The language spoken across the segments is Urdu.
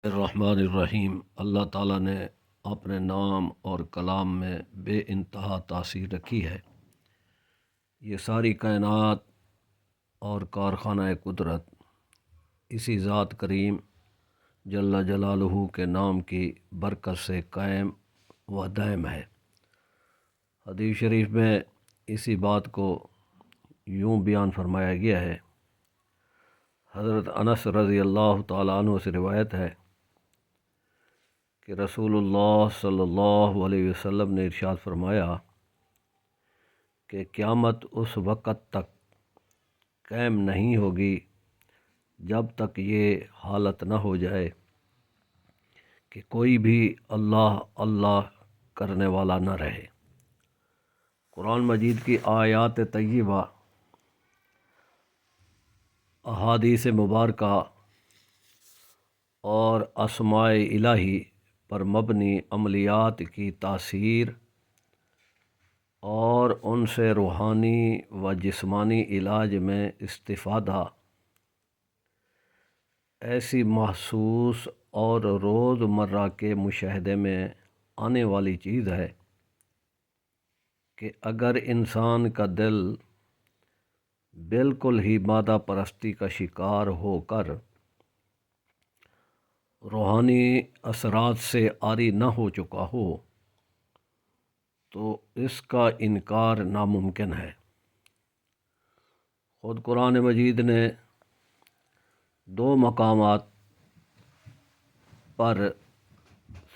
الرحمن الرحیم۔ اللہ تعالیٰ نے اپنے نام اور کلام میں بے انتہا تاثیر رکھی ہے۔ یہ ساری کائنات اور کارخانہ قدرت اسی ذات کریم جل جلالہ کے نام کی برکت سے قائم و دائم ہے۔ حدیث شریف میں اسی بات کو یوں بیان فرمایا گیا ہے۔ حضرت انس رضی اللہ تعالیٰ عنہ سے روایت ہے کہ رسول اللہ صلی اللہ علیہ وسلم نے ارشاد فرمایا کہ قیامت اس وقت تک قائم نہیں ہوگی جب تک یہ حالت نہ ہو جائے کہ کوئی بھی اللہ اللہ کرنے والا نہ رہے۔ قرآن مجید کی آیات طیبہ، احادیث مبارکہ اور اسماء الہی پر مبنی عملیات کی تاثیر اور ان سے روحانی و جسمانی علاج میں استفادہ ایسی محسوس اور روز مرہ کے مشاہدے میں آنے والی چیز ہے کہ اگر انسان کا دل بالکل ہی مادہ پرستی کا شکار ہو کر روحانی اثرات سے عاری نہ ہو چکا ہو تو اس کا انکار ناممکن ہے۔ خود قرآن مجید نے دو مقامات پر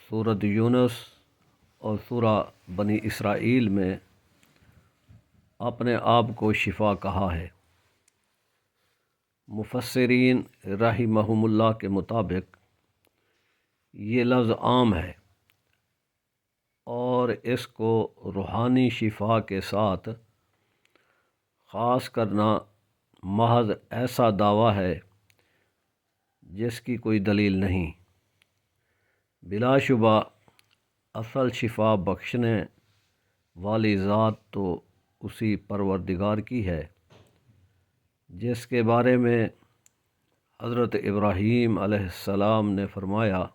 سورۃ یونس اور سورہ بنی اسرائیل میں اپنے آپ کو شفا کہا ہے۔ مفسرین رحمہم اللہ کے مطابق یہ لفظ عام ہے اور اس کو روحانی شفا کے ساتھ خاص کرنا محض ایسا دعویٰ ہے جس کی کوئی دلیل نہیں۔ بلا شبہ اصل شفا بخشنے والی ذات تو اسی پروردگار کی ہے جس کے بارے میں حضرت ابراہیم علیہ السلام نے فرمایا،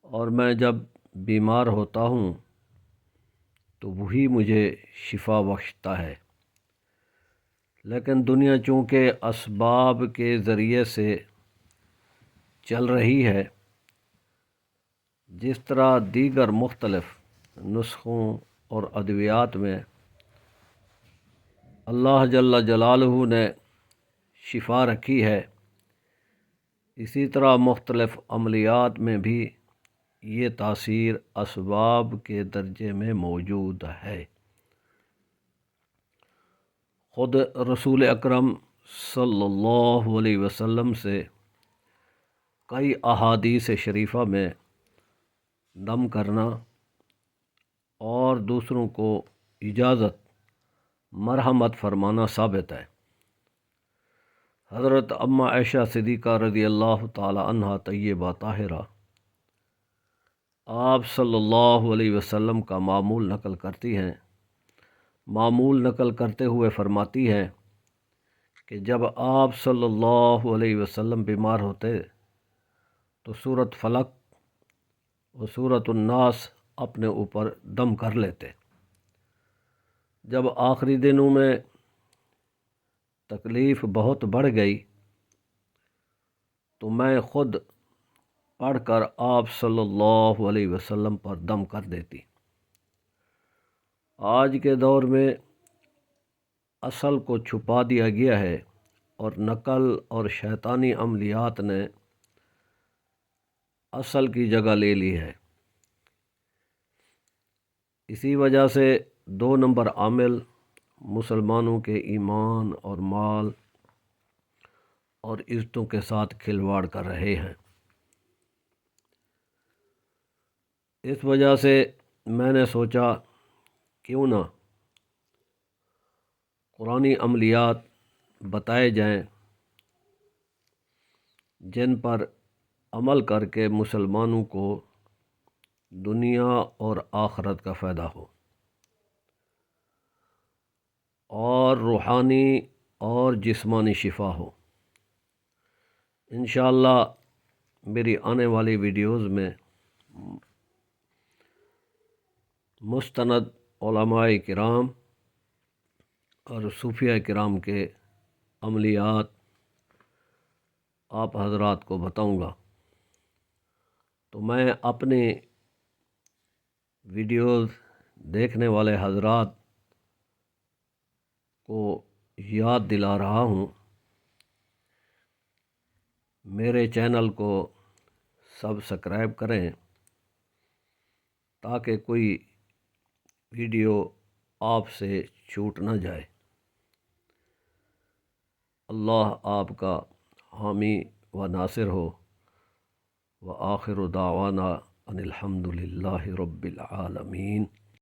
اور میں جب بیمار ہوتا ہوں تو وہی مجھے شفا بخشتا ہے۔ لیکن دنیا چونکہ اسباب کے ذریعے سے چل رہی ہے، جس طرح دیگر مختلف نسخوں اور ادویات میں اللہ جل جلالہ نے شفا رکھی ہے، اسی طرح مختلف عملیات میں بھی یہ تاثیر اسباب کے درجے میں موجود ہے۔ خود رسول اکرم صلی اللہ علیہ وسلم سے کئی احادیث شریفہ میں دم کرنا اور دوسروں کو اجازت مرحمت فرمانا ثابت ہے۔ حضرت اماں عائشہ صدیقہ رضی اللہ تعالی عنہا طیبہ طاہرہ آپ صلی اللہ علیہ وسلم کا معمول نقل کرتی ہیں۔ معمول نقل کرتے ہوئے فرماتی ہیں کہ جب آپ صلی اللہ علیہ وسلم بیمار ہوتے تو سورۃ فلق و سورۃ الناس اپنے اوپر دم کر لیتے۔ جب آخری دنوں میں تکلیف بہت بڑھ گئی تو میں خود پڑھ کر آپ صلی اللہ علیہ وسلم پر دم کر دیتی۔ آج کے دور میں اصل کو چھپا دیا گیا ہے اور نقل اور شیطانی عملیات نے اصل کی جگہ لے لی ہے۔ اسی وجہ سے دو نمبر عامل مسلمانوں کے ایمان اور مال اور عزتوں کے ساتھ کھلواڑ کر رہے ہیں۔ اس وجہ سے میں نے سوچا کیوں نہ قرآنی عملیات بتائے جائیں جن پر عمل کر کے مسلمانوں کو دنیا اور آخرت کا فائدہ ہو، اور روحانی اور جسمانی شفا ہو۔ انشاءاللہ میری آنے والی ویڈیوز میں مستند علماء کرام اور صوفیہ کرام کے عملیات آپ حضرات کو بتاؤں گا۔ تو میں اپنے ویڈیوز دیکھنے والے حضرات کو یاد دلا رہا ہوں، میرے چینل کو سبسکرائب کریں تاکہ کوئی ویڈیو آپ سے چھوٹ نہ جائے۔ اللہ آپ کا حامی و ناصر ہو، وآخر دعوانا ان الحمد للہ رب العالمین۔